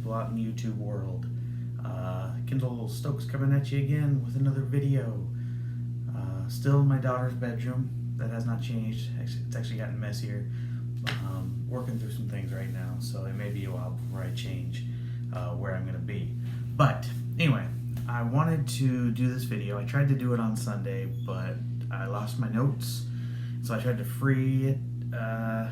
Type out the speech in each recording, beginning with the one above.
people out in the YouTube world. Kendall Stokes coming at you again with another video. Still in my daughter's bedroom. That has not changed. It's actually gotten messier. Working through some things right now, so it may be a while before I change where I'm going to be. But anyway, I wanted to do this video. I tried to do it on Sunday, but I lost my notes. So I tried to free it, or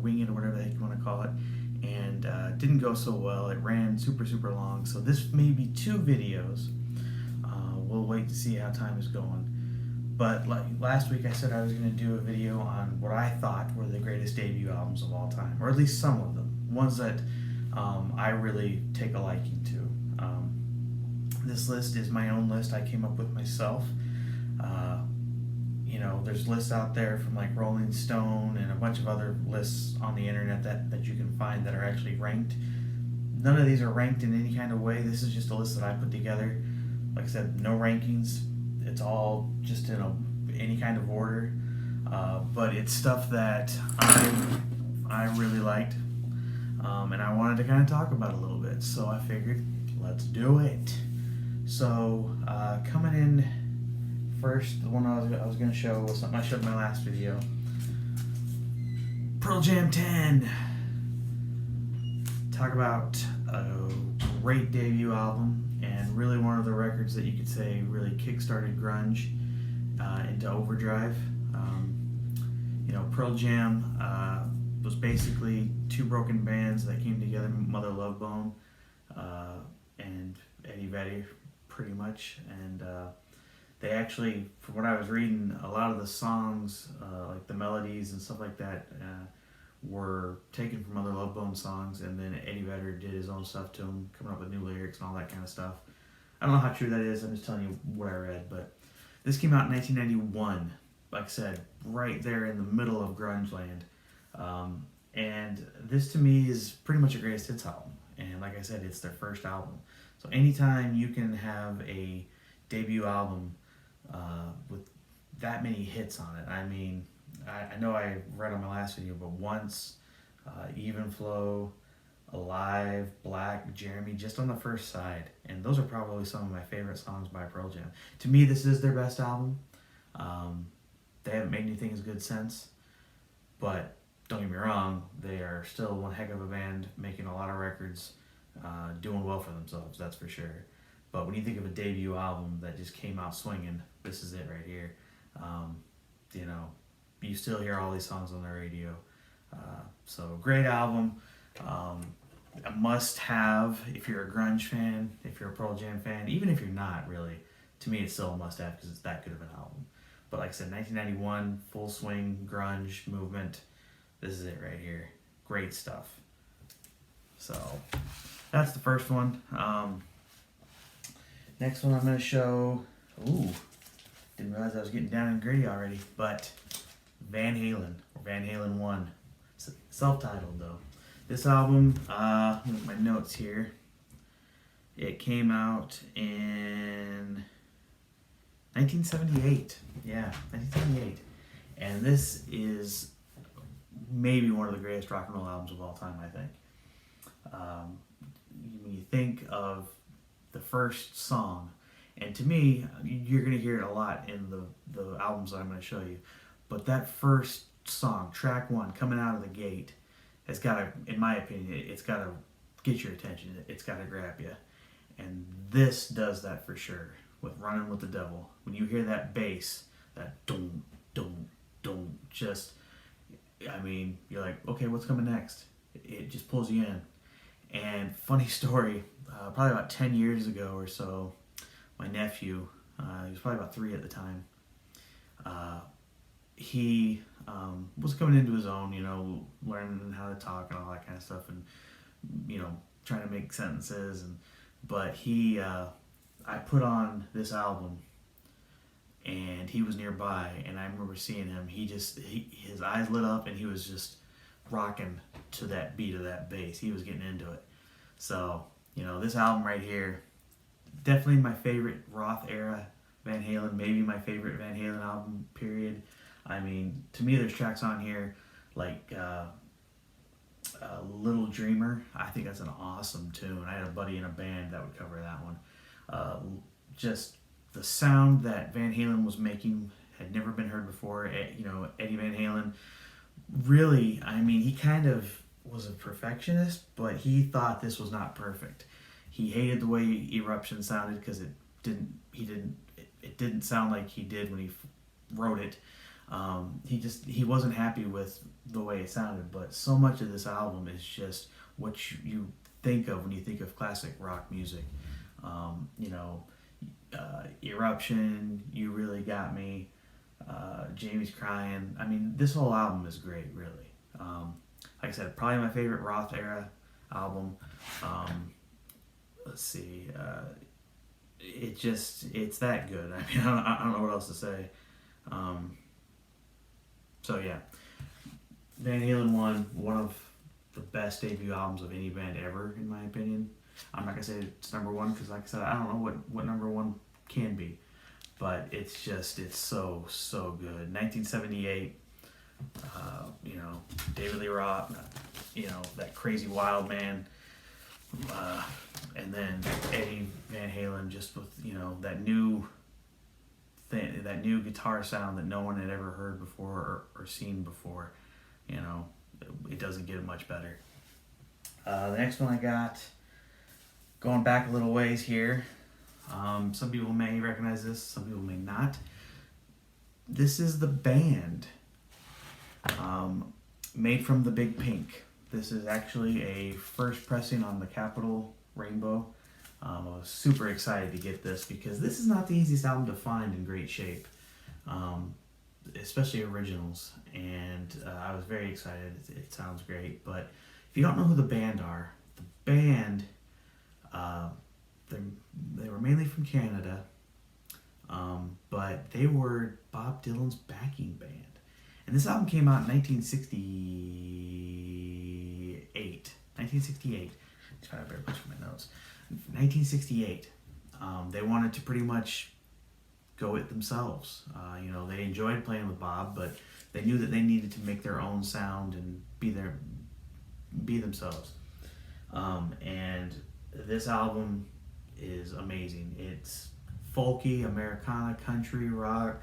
wing it, or whatever the heck you want to call it, and it didn't go so well. It ran super long, so this may be 2 videos. We'll wait to see how time is going. But like last week I said I was going to do a video on what I thought were the greatest debut albums of all time, or at least some of them, ones that I really take a liking to. This list is my own list I came up with myself. There's lists out there from like Rolling Stone and a bunch of other lists on the internet that you can find that are actually ranked. None of these are ranked in any kind of way. This is just a list that I put together. Like I said, no rankings. It's all just in any kind of order. But it's stuff that I really liked. And I wanted to kind of talk about it a little bit. So I figured, let's do it. So coming in first, the one I was going to show was something I showed in my last video. Pearl Jam 10. Talk about a great debut album, and really one of the records that you could say really kickstarted grunge into overdrive. Pearl Jam was basically 2 broken bands that came together, Mother Love Bone and Eddie Vedder, pretty much. And they actually, from what I was reading, a lot of the songs, like the melodies and stuff like that, were taken from other Love Bone songs, and then Eddie Vedder did his own stuff to them, coming up with new lyrics and all that kind of stuff. I don't know how true that is, I'm just telling you what I read, but this came out in 1991, like I said, right there in the middle of grunge land. And this to me is pretty much a greatest hits album, and like I said, it's their first album. So anytime you can have a debut album with that many hits on it, I mean, I know I read on my last video, but Once, Even Flow, Alive, Black, Jeremy, just on the first side. And those are probably some of my favorite songs by Pearl Jam. To me, this is their best album. They haven't made anything as good since, but don't get me wrong, they are still one heck of a band, making a lot of records, doing well for themselves, that's for sure. But when you think of a debut album that just came out swinging, this is it right here. You still hear all these songs on the radio. So great album. A must-have if you're a grunge fan, if you're a Pearl Jam fan, even if you're not really. To me, it's still a must-have because it's that good of an album. But like I said, 1991, full swing grunge movement. This is it right here. Great stuff. So that's the first one. Next one I'm going to show. Ooh, didn't realize I was getting down and gritty already. But Van Halen, or Van Halen 1. It's self-titled though. This album, with my notes here, it came out in 1978. Yeah, 1978. And this is maybe one of the greatest rock and roll albums of all time, I think. When you think of the first song, and to me, you're going to hear it a lot in the albums that I'm going to show you, but that first song, track 1, coming out of the gate, has got to, in my opinion, it's got to get your attention. It's got to grab you. And this does that for sure with Running with the Devil. When you hear that bass, that dum, dum, dum, just, I mean, you're like, okay, what's coming next? It just pulls you in. And funny story, probably about 10 years ago or so, my nephew, he was probably about 3 at the time, he was coming into his own, learning how to talk and all that kind of stuff, and trying to make sentences. But I put on this album, and he was nearby, and I remember seeing him. His eyes lit up, and he was just rocking to that beat of that bass. He was getting into it. So this album right here, definitely my favorite Roth era Van Halen, maybe my favorite Van Halen album, period. I mean, to me, there's tracks on here like Little Dreamer. I think that's an awesome tune. I had a buddy in a band that would cover that one. Uh, just the sound that Van Halen was making had never been heard before. Eddie Van Halen, really, I mean, he kind of was a perfectionist, but he thought this was not perfect. He hated the way Eruption sounded because it didn't sound like he did when he wrote it. He wasn't happy with the way it sounded, but so much of this album is just what you think of when you think of classic rock music. Eruption, You Really Got Me, Jamie's Crying. I mean, this whole album is great, really. Like I said, probably my favorite Roth era album. Let's see. It's that good. I mean, I don't know what else to say. So yeah, Van Halen one of the best debut albums of any band ever, in my opinion. I'm not gonna say it's number one because, like I said, I don't know what number one can be, but it's so good. 1978, David Lee Roth, that crazy wild man, and then Eddie Van Halen, just with that new guitar sound that no one had ever heard before or seen before. It doesn't get much better. The next one I got, going back a little ways here. Some people may recognize this, some people may not. This is the band, made from the Big Pink. This is actually a first pressing on the Capitol Rainbow. I was super excited to get this because this is not the easiest album to find in great shape, especially originals. And I was very excited. It sounds great. But if you don't know who the band are, the band, they were mainly from Canada, but they were Bob Dylan's backing band. And this album came out in 1968. 1968. Just trying to bear much for my notes. 1968. They wanted to pretty much go it themselves. They enjoyed playing with Bob, but they knew that they needed to make their own sound and be themselves. And this album is amazing. It's folky, Americana, country, rock,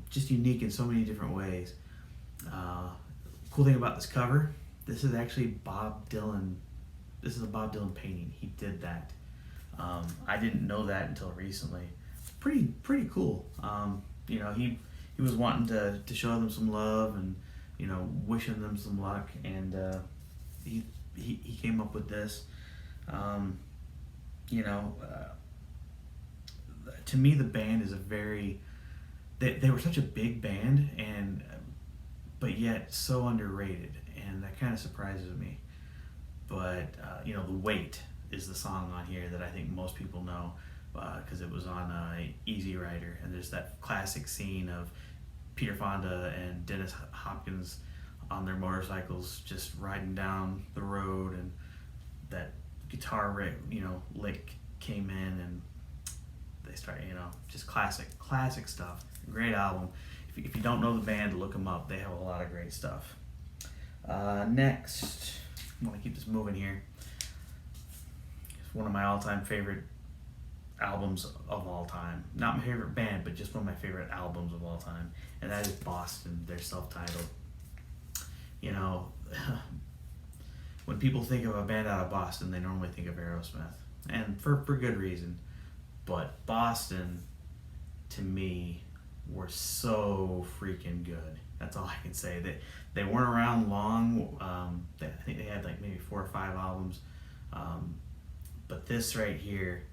just unique in so many different ways. Cool thing about this cover, this is actually Bob Dylan. This is a Bob Dylan painting. He did that. I didn't know that until recently. Pretty cool. He was wanting to show them some love and wishing them some luck, and he came up with this. To me, the band is they were such a big band, but yet so underrated, and that kind of surprises me. But The Weight is the song on here that I think most people know, because it was on Easy Rider, and there's that classic scene of Peter Fonda and Dennis Hopkins on their motorcycles just riding down the road, and that guitar lick came in, and they start, just classic stuff. Great album. If you don't know the band, look them up. They have a lot of great stuff. Next, I want to keep this moving here. It's one of my all-time favorite albums of all time. Not my favorite band, but just one of my favorite albums of all time, and that is Boston. They're self-titled. When people think of a band out of Boston, they normally think of Aerosmith, and for good reason. But Boston, to me, were so freaking good. That's all I can say. They weren't around long. I think they had like maybe 4 or 5 albums. But this right here,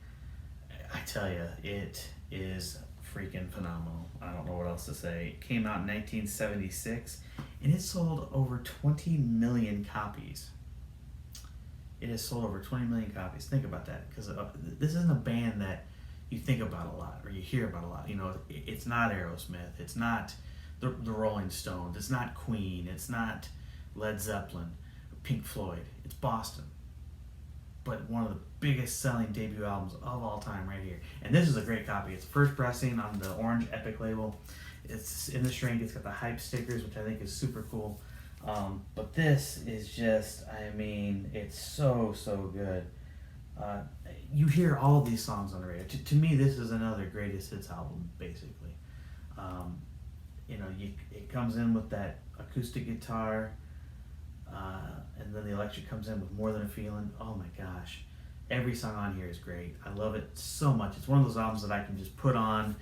I tell you, it is freaking phenomenal. I don't know what else to say. It came out in 1976, and it sold over 20 million copies. It has sold over 20 million copies. Think about that, because this isn't a band that you think about a lot or you hear about a lot. It's not Aerosmith. It's not the Rolling Stones. It's not Queen. It's not Led Zeppelin, Pink Floyd. It's Boston. But one of the biggest selling debut albums of all time right here. And this is a great copy. It's first pressing on the orange Epic label. It's in the shrink. It's got the hype stickers, which I think is super cool. But this is just, I mean, it's so good. Uh, you hear all these songs on the radio. To me, this is another greatest hits album, basically. Um, it comes in with that acoustic guitar, and then the electric comes in with More Than a Feeling. Oh my gosh, every song on here is great. I love it so much. It's one of those albums that I can just put on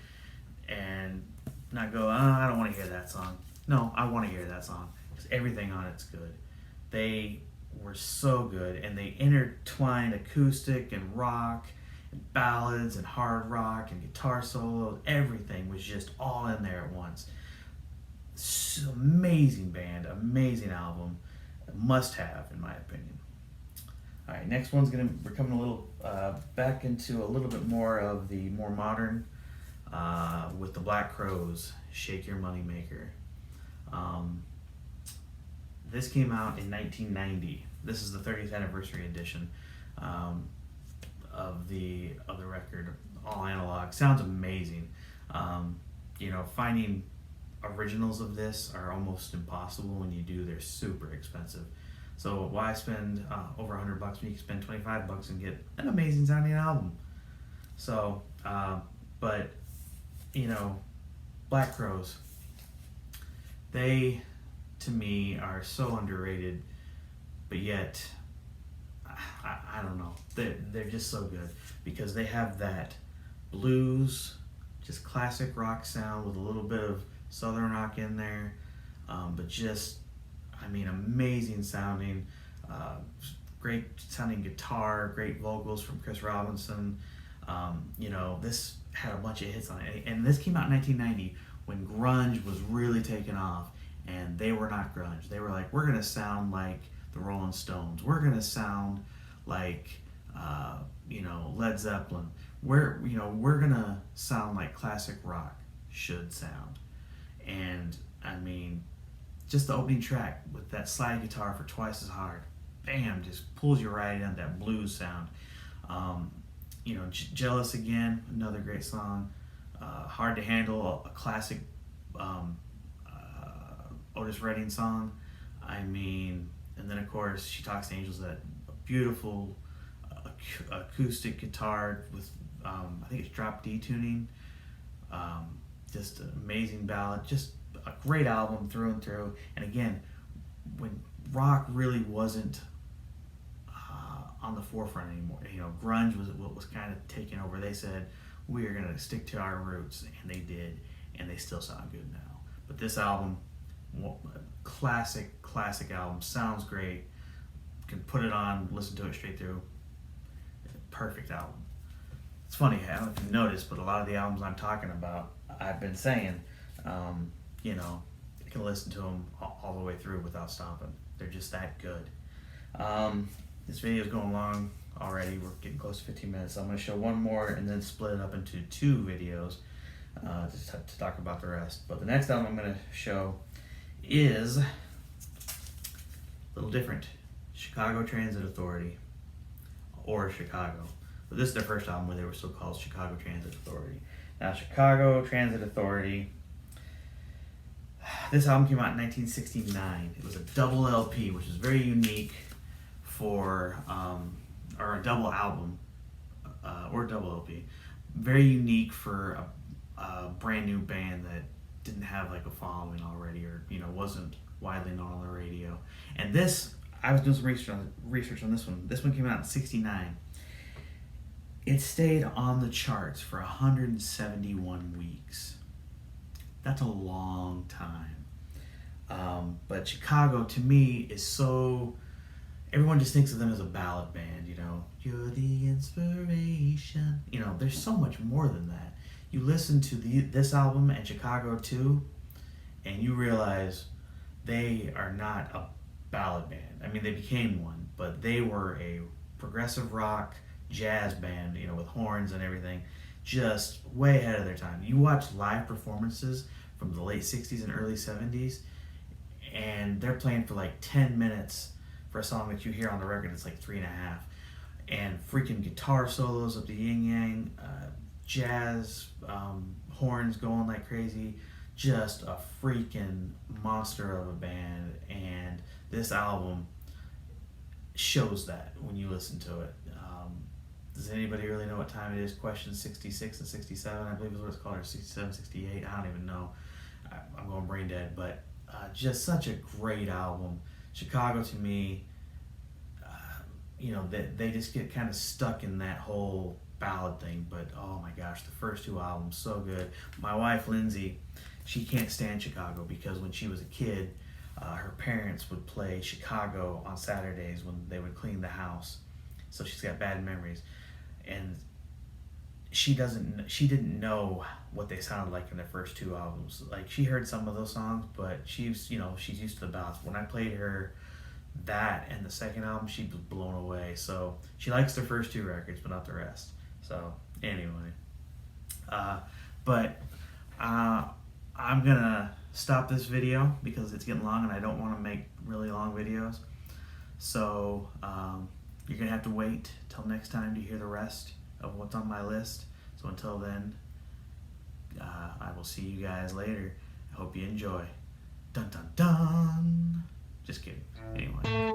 and not go, oh, I don't want to hear that song. No, I want to hear that song because everything on it's good. They were so good, and they intertwined acoustic and rock and ballads and hard rock and guitar solos. Everything was just all in there at once. Amazing band, amazing album, must have in my opinion. All right, next one's we're coming a little back into a little bit more of the more modern with the Black Crowes, Shake Your Money Maker. This came out in 1990. This is the 30th anniversary edition of the record, all analog. Sounds amazing. Finding originals of this are almost impossible. When you do, they're super expensive. So why spend over $100 when you can spend $25 and get an amazing sounding album? So, but Black Crowes, they to me are so underrated, but yet I don't know, they're just so good because they have that blues, just classic rock sound with a little bit of southern rock in there, but just, I mean, amazing sounding, great sounding guitar, great vocals from Chris Robinson. This had a bunch of hits on it, and this came out in 1990 when grunge was really taking off, and they were not grunge. They were like, we're gonna sound like the Rolling Stones. We're gonna sound like Led Zeppelin. We're gonna sound like classic rock should sound. And I mean, just the opening track with that slide guitar for Twice as Hard, bam, just pulls you right in that blues sound. Jealous Again, another great song. Hard to Handle, a classic Otis Redding song. I mean, and then of course She Talks to Angels, that beautiful acoustic guitar with I think it's drop D tuning. Just an amazing ballad, just a great album through and through. And again, when rock really wasn't on the forefront anymore, grunge was what was kind of taking over. They said, we are going to stick to our roots, and they did, and they still sound good now. But this album, classic album, sounds great. You can put it on, listen to it straight through. Perfect album. It's funny, I don't know if you noticed, but a lot of the albums I'm talking about, I've been saying, you can listen to them all the way through without stopping. They're just that good. This video is going long already. We're getting close to 15 minutes. So I'm going to show one more and then split it up into 2 videos to talk about the rest. But the next album I'm going to show is a little different. Chicago Transit Authority, or Chicago. But this is their first album where they were still called Chicago Transit Authority. Now, Chicago Transit Authority, this album came out in 1969. It was a double LP, which is very unique for, or a double album, or double LP. Very unique for a brand new band that didn't have like a following already, or wasn't widely known on the radio. And this, I was doing some research on this one. This one came out in 69. It stayed on the charts for 171 weeks. That's a long time. But Chicago, to me, is so... Everyone just thinks of them as a ballad band, You're the inspiration. There's so much more than that. You listen to this album and Chicago 2, and you realize they are not a ballad band. I mean, they became one, but they were a progressive rock jazz band, with horns and everything, just way ahead of their time. You watch live performances from the late 60s and early 70s, and they're playing for like 10 minutes for a song that you hear on the record. It's like 3.5, and freaking guitar solos of the yin yang, jazz, horns going like crazy, just a freaking monster of a band, and this album shows that when you listen to it. Does anybody really know what time it is? Question 66 and 67, I believe is what it's called, or 67, 68, I don't even know. I'm going brain dead, but just such a great album. Chicago, to me, they just get kind of stuck in that whole ballad thing, but oh my gosh, the first two albums, so good. My wife, Lindsay, she can't stand Chicago because when she was a kid, her parents would play Chicago on Saturdays when they would clean the house. So she's got bad memories. And she didn't know what they sounded like in their first two albums. Like, she heard some of those songs, but she's used to the ballads. When I played her that and the second album, she was blown away. So she likes the first two records, but not the rest. So anyway, I'm gonna stop this video because it's getting long and I don't want to make really long videos. So you're gonna have to wait till next time to hear the rest of what's on my list. So until then, I will see you guys later. I hope you enjoy. Dun dun dun. Just kidding. Anyway.